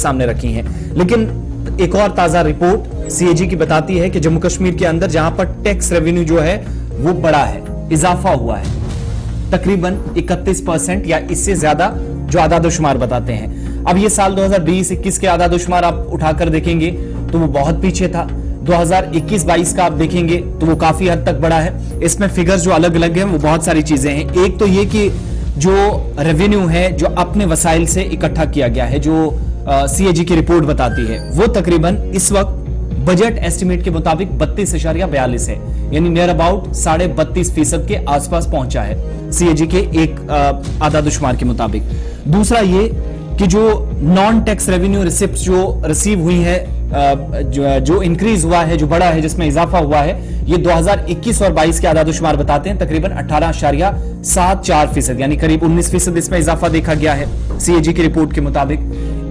सामने रखी हैं। लेकिन एक और ताजा रिपोर्ट सीएजी की बताती है कि जम्मू कश्मीर के अंदर जहां पर टैक्स रेवेन्यू जो है वो बढ़ा है, इजाफा हुआ है तकरीबन 31% या इससे ज्यादा, जो आदादोशुमार बताते हैं। अब ये साल 2020-21 के आदादोशुमार आप उठाकर देखेंगे तो वो बहुत पीछे था। 2021-22 का आप देखेंगे तो वो काफी हद तक बढ़ा है। इसमें फिगर्स जो अलग अलग हैं वो बहुत सारी चीजें हैं। एक तो ये कि जो रेवेन्यू है जो अपने वसाइल से इकट्ठा किया गया है, जो सीएजी की रिपोर्ट बताती है, वो तकरीबन इस वक्त बजट एस्टिमेट के मुताबिक 32.42 है, यानी नियर अबाउट 32.5% के आसपास पहुंचा है सीएजी के एक आदादोशुमार के मुताबिक। दूसरा ये कि जो नॉन टैक्स रेवेन्यू रिसिप्ट जो रिसीव हुई है, जो इंक्रीज हुआ है, जो बढ़ा है, जिसमें इजाफा हुआ है, ये 2021 और 22 के आदादोशुमार बताते हैं तकरीबन 18.74%, यानी करीब 19% इसमें इजाफा देखा गया है सीएजी की रिपोर्ट के मुताबिक।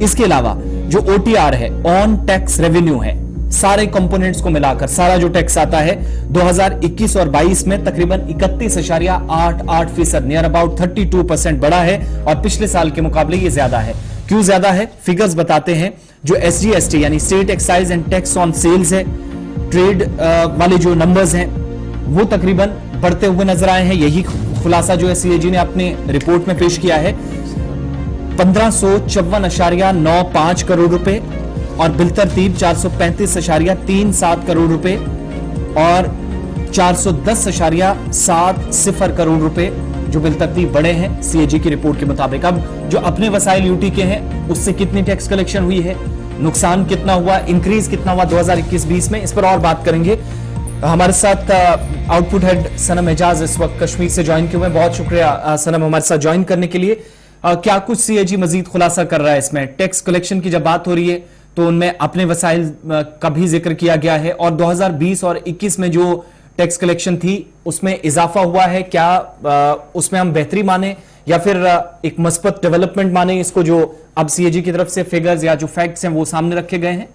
इसके अलावा जो ओटीआर है, ऑन टैक्स रेवेन्यू है, सारे कंपोनेंट्स को मिलाकर सारा जो टैक्स आता है 2021 और 22 में तकरीबन 31.88%, नियर अबाउट 32% बढ़ा है और पिछले साल के मुकाबले ये ज्यादा है। क्यों ज्यादा है? फिगर्स बताते हैं। जो एसजीएसटी यानी state excise and tax on sales है, ट्रेड वाले जो नंबर्स हैं वो तकरीबन बढ़ते हुए नजर आए हैं। यही खुलासा जो है सीएजी ने अपने रिपोर्ट में पेश किया है। 1554.95 करोड़ रुपए और बिलतरतीब 435.37 करोड़ रुपए और 410.70 करोड़ रुपए जो बिलतरतीब बढ़े हैं सीएजी की रिपोर्ट के मुताबिक। अब जो अपने वसाइल यूटी के हैं उससे कितनी टैक्स कलेक्शन हुई है, नुकसान कितना हुआ, इंक्रीज कितना हुआ 2021-20 में, इस पर और बात करेंगे। हमारे साथ आउटपुट हेड सनम एजाज इस वक्त कश्मीर से ज्वाइन किए हुए। बहुत शुक्रिया सनम हमारे साथ ज्वाइन करने के लिए। क्या कुछ सीएजी मजीद खुलासा कर रहा है इसमें? टैक्स कलेक्शन की जब बात हो रही है तो उनमें अपने वसाइल का भी जिक्र किया गया है, और 2020 और 21 में जो टैक्स कलेक्शन थी उसमें इजाफा हुआ है। क्या उसमें हम बेहतरी माने या फिर एक मस्बत डेवलपमेंट माने इसको, जो अब सीएजी की तरफ से फिगर्स या जो फैक्ट्स हैं वो सामने रखे गए हैं?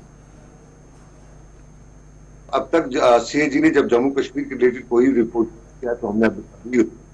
अब तक सीएजी ने जब जम्मू कश्मीर के रिलेटेड कोई रिपोर्ट किया तो हमने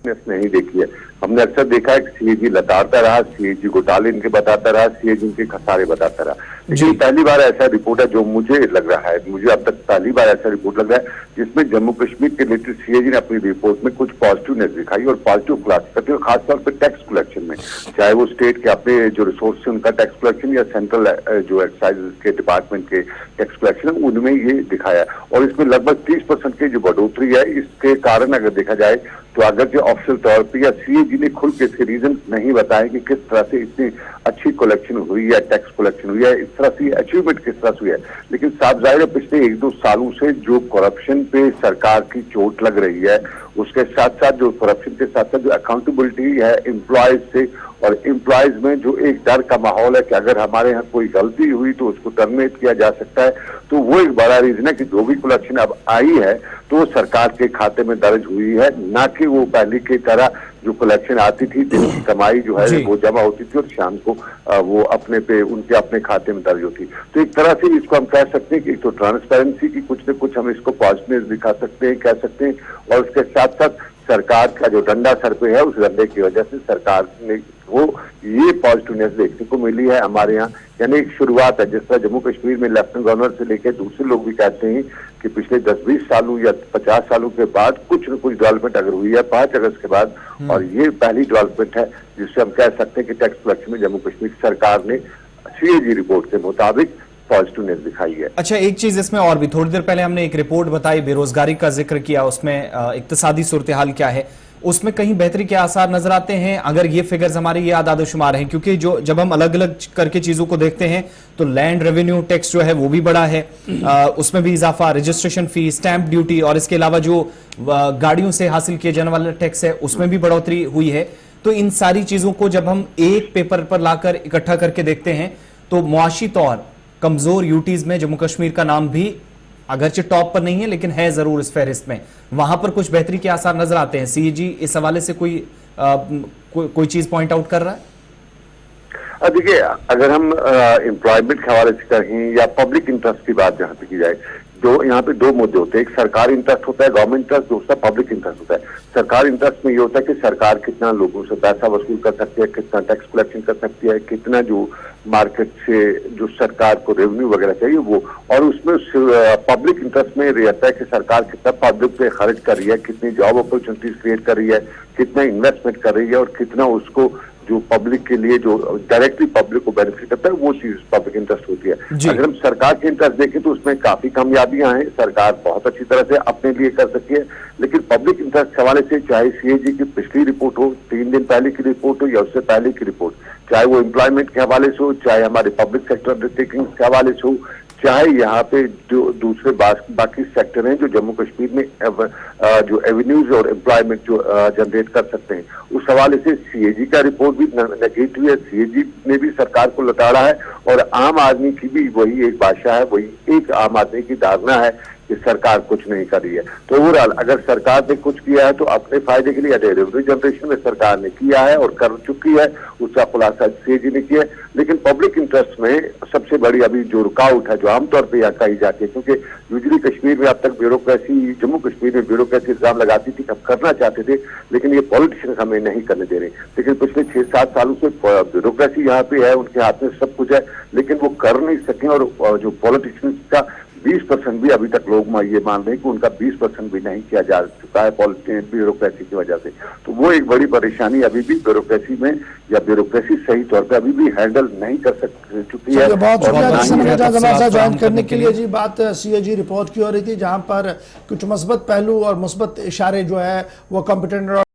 नहीं देखी है। हमने अक्सर देखा है कि सीएजी लताड़ता रहा, सीएजी घोटाले इनके बताता रहा, सीएजी इनके खसारे बताता रहा। लेकिन पहली बार ऐसा रिपोर्ट है जो मुझे लग रहा है, मुझे अब तक पहली बार ऐसा रिपोर्ट लग रहा है जिसमें जम्मू कश्मीर के रिलेटेड सीएजी ने अपनी रिपोर्ट में कुछ पॉजिटिवनेस दिखाई और पॉजिटिव खुलासा करते हुए, खासतौर पर टैक्स कलेक्शन में, चाहे वो स्टेट के अपने जो रिसोर्स है उनका टैक्स कलेक्शन या सेंट्रल जो एक्साइज के डिपार्टमेंट के टैक्स कलेक्शन, उनमें ये दिखाया। और इसमें लगभग 30% की जो बढ़ोतरी है, इसके कारण अगर देखा जाए तो अगर जो ऑफिशियल तौर पर या सीएजी ने खुल के इसके रीजन नहीं बताए कि किस तरह से इतनी अच्छी कलेक्शन हुई है, टैक्स कलेक्शन हुई है, इस तरह से अचीवमेंट किस तरह से हुई है, लेकिन साफ जाहिर है पिछले 1-2 सालों से जो करप्शन पे सरकार की चोट लग रही है, उसके साथ साथ जो करप्शन के साथ साथ जो अकाउंटेबिलिटी है एम्प्लॉयज से, और एम्प्लॉयज में जो एक डर का माहौल है कि अगर हमारे यहाँ कोई गलती हुई तो उसको टर्मिनेट किया जा सकता है, तो वो एक बड़ा रीजन है कि जो भी कलेक्शन अब आई है तो वो सरकार के खाते में दर्ज हुई है, ना कि वो पहले की तरह जो कलेक्शन आती थी, दिन की कमाई जो है वो जमा होती थी और शाम को वो अपने पे उनके अपने खाते में दर्ज होती। तो एक तरह से इसको हम कह सकते हैं कि एक तो ट्रांसपेरेंसी की कुछ न कुछ हम इसको पॉजिटिवनेस दिखा सकते हैं, कह सकते हैं, और उसके साथ साथ सरकार का जो डंडा सर पे है उस डंडे की वजह से सरकार ने वो ये पॉजिटिवनेस देखने को मिली है हमारे यहाँ। यानी एक शुरुआत है, जिस तरह जम्मू कश्मीर में लेफ्टिनेंट गवर्नर से लेकर दूसरे लोग भी कहते हैं कि पिछले 10-20 सालों या 50 सालों के बाद कुछ न कुछ डेवलपमेंट अगर हुई है 5 अगस्त के बाद, और ये पहली डेवलपमेंट है जिससे हम कह सकते हैं कि टैक्स कलेक्शन में जम्मू कश्मीर सरकार ने सीएजी रिपोर्ट के मुताबिक पॉजिटिवनेस दिखाई है। अच्छा, एक चीज इसमें और भी, थोड़ी देर पहले हमने एक रिपोर्ट बताई, बेरोजगारी का जिक्र किया, उसमें इक्तिसादी सूरत हाल क्या है, उसमें कहीं बेहतरी के आसार नजर आते हैं अगर ये फिगर्स हमारे ये आदादोशुमार हैं? क्योंकि जो जब हम अलग अलग करके चीजों को देखते हैं तो लैंड रेवेन्यू टैक्स जो है वो भी बढ़ा है, उसमें भी इजाफा, रजिस्ट्रेशन फी, स्टैंप ड्यूटी, और इसके अलावा जो गाड़ियों से हासिल किए जाने वाला टैक्स है उसमें भी बढ़ोतरी हुई है। तो इन सारी चीजों को जब हम एक पेपर पर लाकर इकट्ठा करके देखते हैं तो मुआशी तौर कमजोर यूटीज में जम्मू कश्मीर का नाम भी अगरचे टॉप पर नहीं है लेकिन है जरूर इस फहरिस्त में। वहां पर कुछ बेहतरी के आसार नजर आते हैं। सीएजी इस हवाले से कोई चीज पॉइंट आउट कर रहा है? देखिए, अगर हम एम्प्लॉयमेंट के हवाले से कहें या पब्लिक इंटरेस्ट की बात जहां पे की जाए, जो यहाँ पे दो मुद्दे होते हैं, एक सरकारी इंटरेस्ट होता है, गवर्नमेंट इंटरेस्ट, दूसरा पब्लिक इंटरेस्ट होता है। सरकारी इंटरेस्ट में ये होता है कि सरकार कितना लोगों से पैसा वसूल कर सकती है, कितना टैक्स कलेक्शन कर सकती है, कितना जो मार्केट से जो सरकार को रेवेन्यू वगैरह चाहिए वो, और उसमें पब्लिक इंटरेस्ट में रहता है कि सरकार कितना पब्लिक पे खर्च कर रही है, कितनी जॉब अपॉर्चुनिटीज क्रिएट कर रही है, कितना इन्वेस्टमेंट कर रही है, और कितना उसको जो पब्लिक के लिए जो डायरेक्टली पब्लिक को बेनिफिट करता है वो चीज पब्लिक इंटरेस्ट होती है। अगर हम सरकार के इंटरेस्ट देखें तो उसमें काफी कामयाबियां हैं, सरकार बहुत अच्छी तरह से अपने लिए कर सकती है, लेकिन पब्लिक इंटरेस्ट के हवाले से चाहे सीएजी की पिछली रिपोर्ट हो, 3 दिन पहले की रिपोर्ट हो या उससे पहले की रिपोर्ट, चाहे वो एम्प्लॉयमेंट के हवाले से हो, चाहे हमारे पब्लिक सेक्टर अंडरटेकिंग के हवाले से हो, चाहे यहाँ पे जो दूसरे बाकी सेक्टर हैं जो जम्मू कश्मीर में जो एवेन्यूज और एम्प्लॉयमेंट जो जनरेट कर सकते हैं, उस हवाले से सीएजी का रिपोर्ट भी नेगेटिव है। सीएजी ने भी सरकार को लताड़ा है और आम आदमी की भी वही एक भाषा है, वही एक आम आदमी की धारणा है कि सरकार कुछ नहीं कर रही है। तो ओवरऑल अगर सरकार ने कुछ किया है तो अपने फायदे के लिए रेवेन्यू जनरेशन में सरकार ने किया है और कर चुकी है, उसका खुलासा सीएजी ने किया है। लेकिन पब्लिक इंटरेस्ट में सबसे बड़ी अभी जो रुकावट है, जो आमतौर पर यहाँ कही जाती है, क्योंकि यूजली कश्मीर में अब तक ब्यूरोक्रेसी, जम्मू कश्मीर में ब्यूरोक्रेसी इल्जाम लगाती थी, हम करना चाहते थे, लेकिन ये पॉलिटिशियन हमें नहीं करने दे रहे। लेकिन पिछले 6-7 सालों से ब्यूरोक्रेसी यहाँ पे है, उनके हाथ में सब कुछ है, लेकिन वो कर नहीं सके, और जो पॉलिटिशियन का 20% भी अभी तक लोग ये मान रहे हैं कि उनका 20% भी नहीं किया जा चुका है पॉलिटिशियन ब्यूरोक्रेसी की वजह से। तो वो एक बड़ी परेशानी अभी भी ब्यूरोक्रेसी में, या ब्यूरोक्रेसी सही तौर पे अभी भी हैंडल नहीं कर चुकी है। बहुत शुक्रिया ज्वाइन करने के लिए। लिए जी, बात सीएजी रिपोर्ट की हो रही थी, जहां पर कुछ मुस्बत पहलू और मुस्बत इशारे जो है वो कॉम्पिटेंट